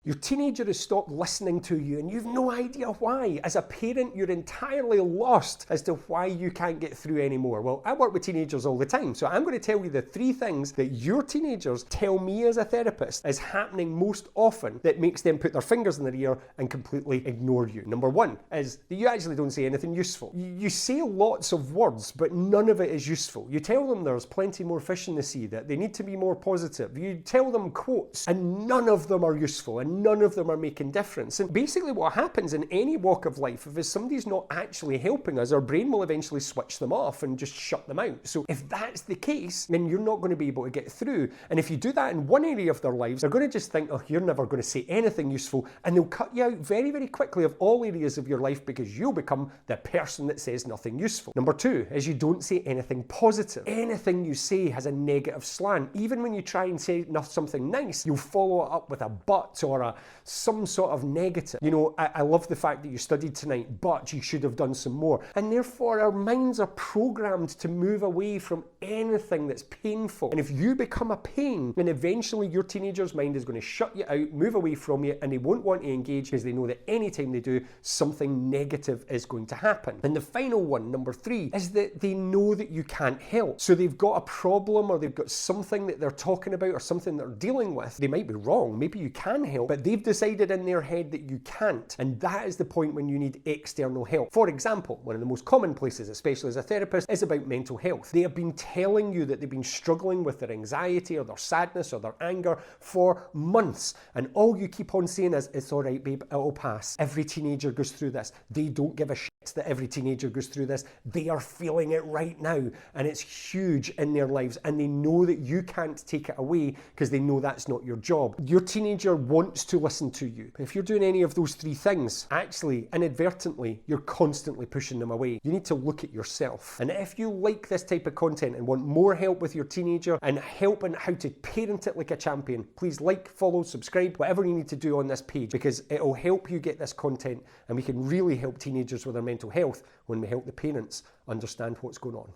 Your teenager has stopped listening to you and you've no idea why. As a parent, you're entirely lost as to why you can't get through anymore. Well, I work with teenagers all the time, so I'm going to tell you the 3 things that your teenagers tell me as a therapist is happening most often that makes them put their fingers in their ear and completely ignore you. Number 1 is that you actually don't say anything useful. You say lots of words, but none of it is useful. You tell them there's plenty more fish in the sea, that they need to be more positive. You tell them quotes, and none of them are useful, and none of them are making difference. And basically what happens in any walk of life, if somebody's not actually helping us, our brain will eventually switch them off and just shut them out. So if that's the case, then you're not going to be able to get through. And if you do that in one area of their lives, they're going to just think, oh, you're never going to say anything useful, and they'll cut you out very, very quickly of all areas of your life because you'll become the person that says nothing useful. Number 2 is you don't say anything positive. Anything you say has a negative slant. Even when you try and say something nice, you'll follow it up with a but or some sort of negative. You know, I love the fact that you studied tonight, but you should have done some more. And therefore, our minds are programmed to move away from anything that's painful. And if you become a pain, then eventually your teenager's mind is going to shut you out, move away from you, and they won't want to engage because they know that anytime they do, something negative is going to happen. And the final one, number 3, is that they know that you can't help. So they've got a problem or they've got something that they're talking about or something they're dealing with. They might be wrong, maybe you can help, but they've decided in their head that you can't. And that is the point when you need external help. For example, one of the most common places, especially as a therapist, is about mental health. They have been telling you that they've been struggling with their anxiety or their sadness or their anger for months. And all you keep on saying is, it's all right, babe, it'll pass. Every teenager goes through this. They don't give a shit that every teenager goes through this. They are feeling it right now. And it's huge in their lives. And they know that you can't take it away because they know that's not your job. Your teenager wants to listen to you. But if you're doing any of those 3 things, actually, inadvertently, you're constantly pushing them away. You need to look at yourself. And if you like this type of content and want more help with your teenager and help on how to parent it like a champion, please like, follow, subscribe, whatever you need to do on this page, because it'll help you get this content and we can really help teenagers with their mental health when we help the parents understand what's going on.